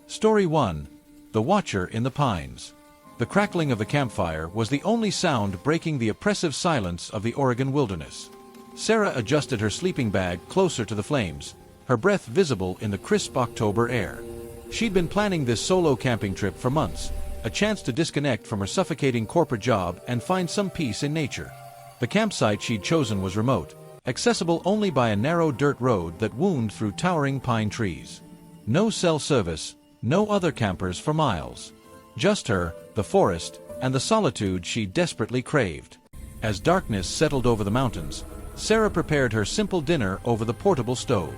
Story 1. The Watcher in the Pines. The crackling of the campfire was the only sound breaking the oppressive silence of the Oregon wilderness. Sarah adjusted her sleeping bag closer to the flames, her breath visible in the crisp October air. She'd been planning this solo camping trip for months, a chance to disconnect from her suffocating corporate job and find some peace in nature. The campsite she'd chosen was remote, accessible only by a narrow dirt road that wound through towering pine trees. No cell service, no other campers for miles. Just her, the forest, and the solitude she desperately craved. As darkness settled over the mountains, Sarah prepared her simple dinner over the portable stove.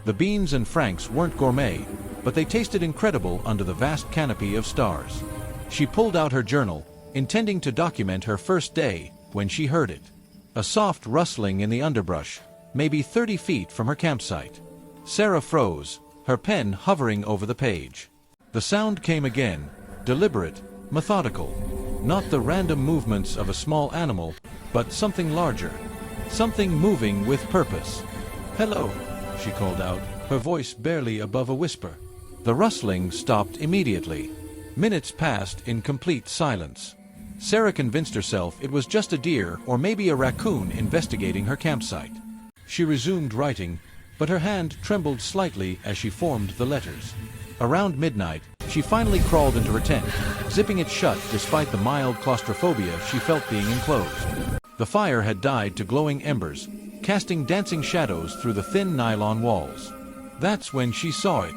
The beans and franks weren't gourmet, but they tasted incredible under the vast canopy of stars. She pulled out her journal, intending to document her first day, when she heard it. A soft rustling in the underbrush, maybe 30 feet from her campsite. Sarah froze, her pen hovering over the page. The sound came again, deliberate, methodical. Not the random movements of a small animal, but something larger. Something moving with purpose. "Hello," she called out, her voice barely above a whisper. The rustling stopped immediately. Minutes passed in complete silence. Sarah convinced herself it was just a deer or maybe a raccoon investigating her campsite. She resumed writing, but her hand trembled slightly as she formed the letters. Around midnight, she finally crawled into her tent, zipping it shut despite the mild claustrophobia she felt being enclosed. The fire had died to glowing embers, casting dancing shadows through the thin nylon walls. That's when she saw it.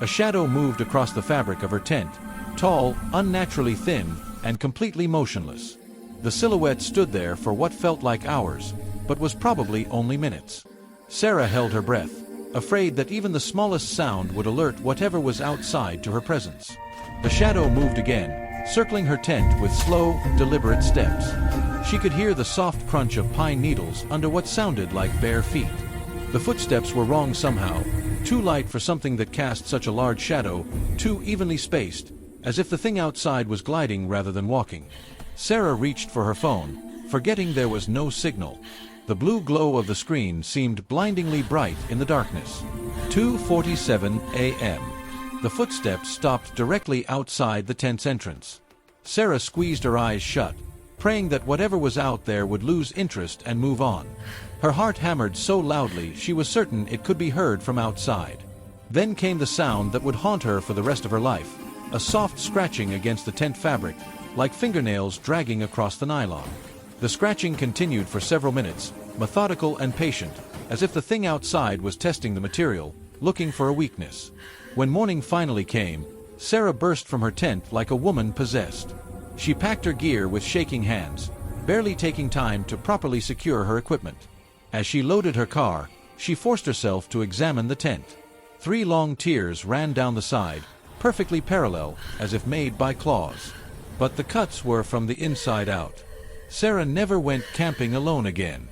A shadow moved across the fabric of her tent, tall, unnaturally thin, and completely motionless. The silhouette stood there for what felt like hours, but was probably only minutes. Sarah held her breath, afraid that even the smallest sound would alert whatever was outside to her presence. The shadow moved again, circling her tent with slow, deliberate steps. She could hear the soft crunch of pine needles under what sounded like bare feet. The footsteps were wrong somehow, too light for something that cast such a large shadow, too evenly spaced, as if the thing outside was gliding rather than walking. Sarah reached for her phone, forgetting there was no signal. The blue glow of the screen seemed blindingly bright in the darkness. 2:47 a.m. The footsteps stopped directly outside the tent's entrance. Sarah squeezed her eyes shut, praying that whatever was out there would lose interest and move on. Her heart hammered so loudly she was certain it could be heard from outside. Then came the sound that would haunt her for the rest of her life, a soft scratching against the tent fabric, like fingernails dragging across the nylon. The scratching continued for several minutes, methodical and patient, as if the thing outside was testing the material, looking for a weakness. When morning finally came, Sarah burst from her tent like a woman possessed. She packed her gear with shaking hands, barely taking time to properly secure her equipment. As she loaded her car, she forced herself to examine the tent. 3 long tiers ran down the side, perfectly parallel, as if made by claws. But the cuts were from the inside out. Sarah never went camping alone again.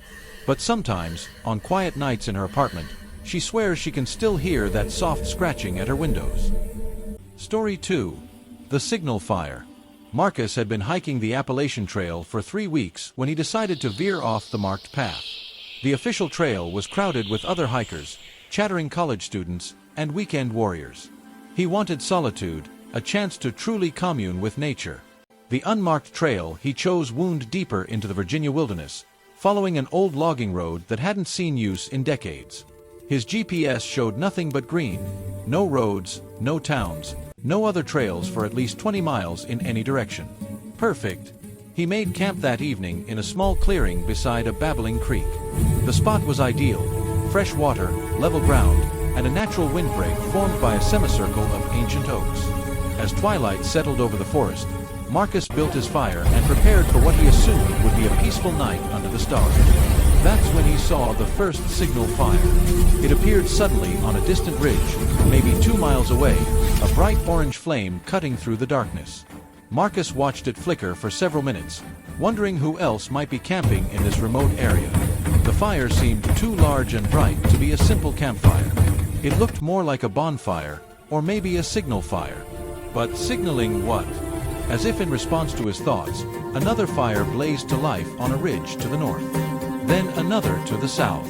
But sometimes, on quiet nights in her apartment, she swears she can still hear that soft scratching at her windows. Story 2. The Signal Fire. Marcus had been hiking the Appalachian Trail for 3 weeks when he decided to veer off the marked path. The official trail was crowded with other hikers, chattering college students, and weekend warriors. He wanted solitude, a chance to truly commune with nature. The unmarked trail he chose wound deeper into the Virginia wilderness, following an old logging road that hadn't seen use in decades. His GPS showed nothing but green. No roads, no towns, no other trails for at least 20 miles in any direction. Perfect. He made camp that evening in a small clearing beside a babbling creek. The spot was ideal: fresh water, level ground, and a natural windbreak formed by a semicircle of ancient oaks. As twilight settled over the forest, Marcus built his fire and prepared for what he assumed would be a peaceful night under the stars. That's when he saw the first signal fire. It appeared suddenly on a distant ridge, maybe 2 miles away, a bright orange flame cutting through the darkness. Marcus watched it flicker for several minutes, wondering who else might be camping in this remote area. The fire seemed too large and bright to be a simple campfire. It looked more like a bonfire, or maybe a signal fire. But signaling what? As if in response to his thoughts, another fire blazed to life on a ridge to the north. Then another to the south.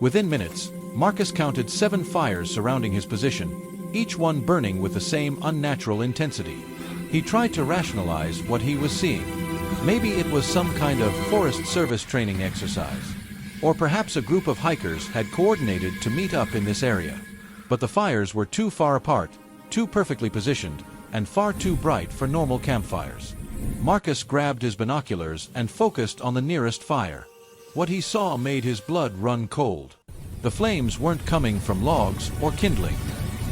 Within minutes, Marcus counted 7 fires surrounding his position, each one burning with the same unnatural intensity. He tried to rationalize what he was seeing. Maybe it was some kind of Forest Service training exercise. Or perhaps a group of hikers had coordinated to meet up in this area. But the fires were too far apart, too perfectly positioned, and far too bright for normal campfires. Marcus grabbed his binoculars and focused on the nearest fire. What he saw made his blood run cold. The flames weren't coming from logs or kindling.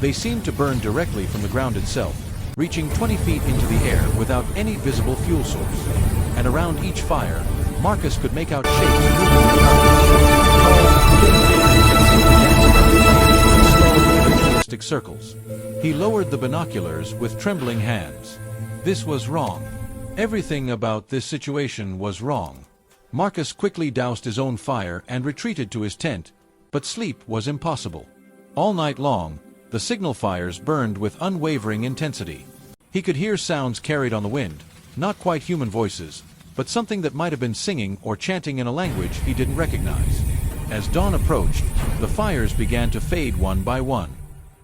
They seemed to burn directly from the ground itself, reaching 20 feet into the air without any visible fuel source. And around each fire, Marcus could make out shapes moving in the darkness. Slow, ritualistic circles. He lowered the binoculars with trembling hands. This was wrong. Everything about this situation was wrong. Marcus quickly doused his own fire and retreated to his tent, but sleep was impossible. All night long, the signal fires burned with unwavering intensity. He could hear sounds carried on the wind, not quite human voices, but something that might have been singing or chanting in a language he didn't recognize. As dawn approached, the fires began to fade one by one.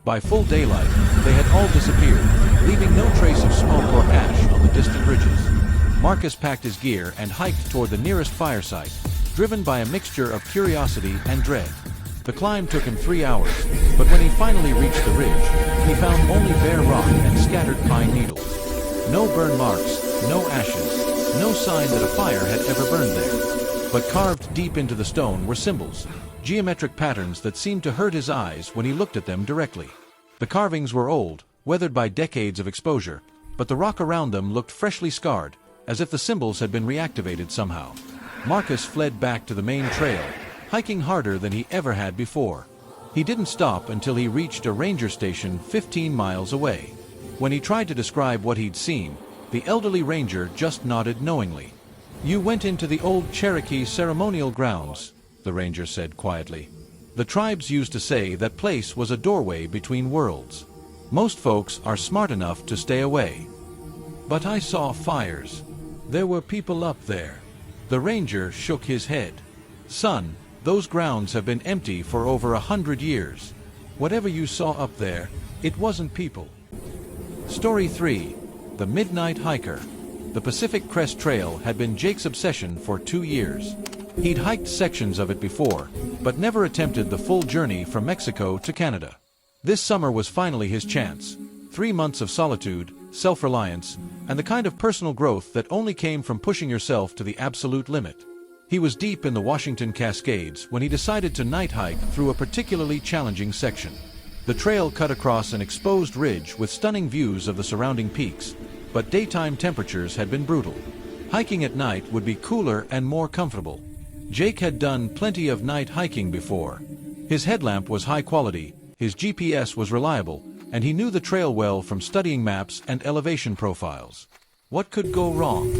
By full daylight, they had all disappeared, leaving no trace of smoke or ash on the distant ridges. Marcus packed his gear and hiked toward the nearest fire site, driven by a mixture of curiosity and dread. The climb took him 3 hours, but when he finally reached the ridge, he found only bare rock and scattered pine needles. No burn marks, no ashes, no sign that a fire had ever burned there. But carved deep into the stone were symbols, geometric patterns that seemed to hurt his eyes when he looked at them directly. The carvings were old, weathered by decades of exposure, but the rock around them looked freshly scarred, as if the symbols had been reactivated somehow. Marcus fled back to the main trail, hiking harder than he ever had before. He didn't stop until he reached a ranger station 15 miles away. When he tried to describe what he'd seen, the elderly ranger just nodded knowingly. "You went into the old Cherokee ceremonial grounds," the ranger said quietly. "The tribes used to say that place was a doorway between worlds. Most folks are smart enough to stay away. But I saw fires. There were people up there." The ranger shook his head. "Son, those grounds have been empty for over 100 years. Whatever you saw up there, it wasn't people." Story 3. The Midnight Hiker. The Pacific Crest Trail had been Jake's obsession for 2 years. He'd hiked sections of it before, but never attempted the full journey from Mexico to Canada. This summer was finally his chance. 3 months of solitude, self-reliance, and the kind of personal growth that only came from pushing yourself to the absolute limit. He was deep in the Washington Cascades when he decided to night hike through a particularly challenging section. The trail cut across an exposed ridge with stunning views of the surrounding peaks, but daytime temperatures had been brutal. Hiking at night would be cooler and more comfortable. Jake had done plenty of night hiking before. His headlamp was high quality, his GPS was reliable, and he knew the trail well from studying maps and elevation profiles. What could go wrong?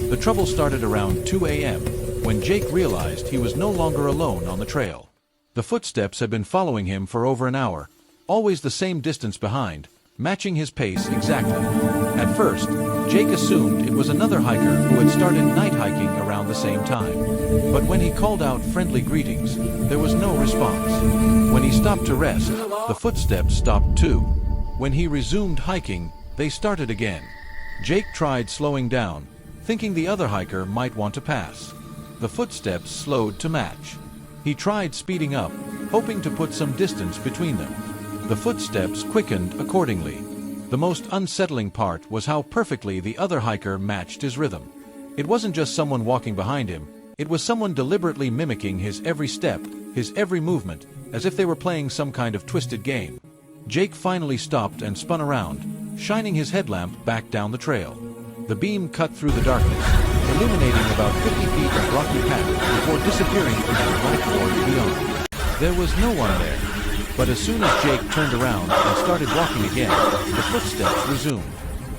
The trouble started around 2 a.m., when Jake realized he was no longer alone on the trail. The footsteps had been following him for over an hour, always the same distance behind, matching his pace exactly. At first, Jake assumed it was another hiker who had started night hiking around the same time. But when he called out friendly greetings, there was no response. When he stopped to rest, the footsteps stopped too. When he resumed hiking, they started again. Jake tried slowing down, thinking the other hiker might want to pass. The footsteps slowed to match. He tried speeding up, hoping to put some distance between them. The footsteps quickened accordingly. The most unsettling part was how perfectly the other hiker matched his rhythm. It wasn't just someone walking behind him, it was someone deliberately mimicking his every step, his every movement, as if they were playing some kind of twisted game. Jake finally stopped and spun around, shining his headlamp back down the trail. The beam cut through the darkness, illuminating about 50 feet of rocky path before disappearing into the black void beyond. There was no one there, but as soon as Jake turned around and started walking again, the footsteps resumed.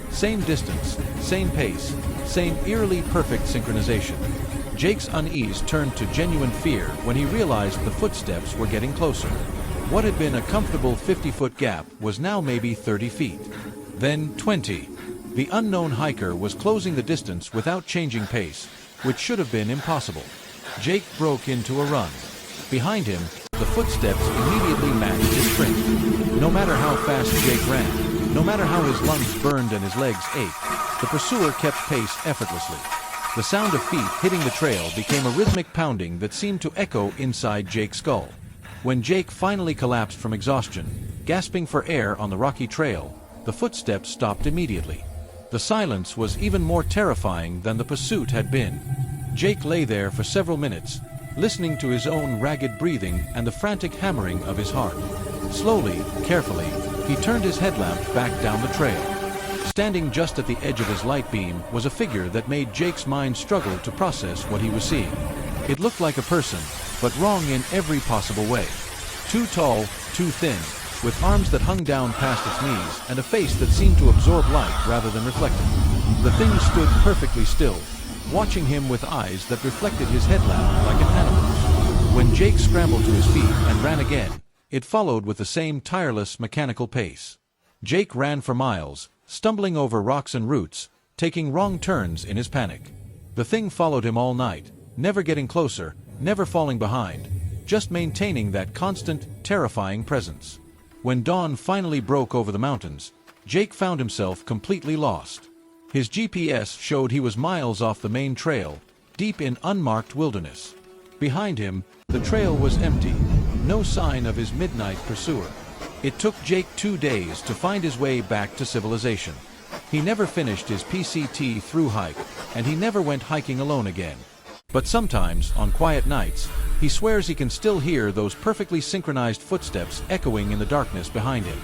Same distance, same pace, same eerily perfect synchronization. Jake's unease turned to genuine fear when he realized the footsteps were getting closer. What had been a comfortable 50-foot gap was now maybe 30 feet. Then 20. The unknown hiker was closing the distance without changing pace, which should have been impossible. Jake broke into a run. Behind him, the footsteps immediately matched his sprint. No matter how fast Jake ran, no matter how his lungs burned and his legs ached, the pursuer kept pace effortlessly. The sound of feet hitting the trail became a rhythmic pounding that seemed to echo inside Jake's skull. When Jake finally collapsed from exhaustion, gasping for air on the rocky trail, the footsteps stopped immediately. The silence was even more terrifying than the pursuit had been. Jake lay there for several minutes, listening to his own ragged breathing and the frantic hammering of his heart. Slowly, carefully, he turned his headlamp back down the trail. Standing just at the edge of his light beam was a figure that made Jake's mind struggle to process what he was seeing. It looked like a person, but wrong in every possible way. Too tall, too thin, with arms that hung down past its knees and a face that seemed to absorb light rather than reflect it. The thing stood perfectly still, watching him with eyes that reflected his headlamp like an animal's. When Jake scrambled to his feet and ran again, it followed with the same tireless mechanical pace. Jake ran for miles, stumbling over rocks and roots, taking wrong turns in his panic. The thing followed him all night, never getting closer, never falling behind, just maintaining that constant, terrifying presence. When dawn finally broke over the mountains, Jake found himself completely lost. His GPS showed he was miles off the main trail, deep in unmarked wilderness. Behind him, the trail was empty, no sign of his midnight pursuer. It took Jake 2 days to find his way back to civilization. He never finished his PCT through hike, and he never went hiking alone again. But sometimes, on quiet nights, he swears he can still hear those perfectly synchronized footsteps echoing in the darkness behind him.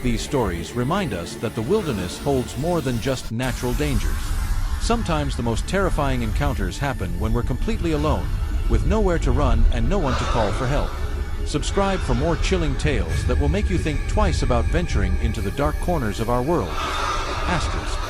These stories remind us that the wilderness holds more than just natural dangers. Sometimes the most terrifying encounters happen when we're completely alone, with nowhere to run and no one to call for help. Subscribe for more chilling tales that will make you think twice about venturing into the dark corners of our world. ****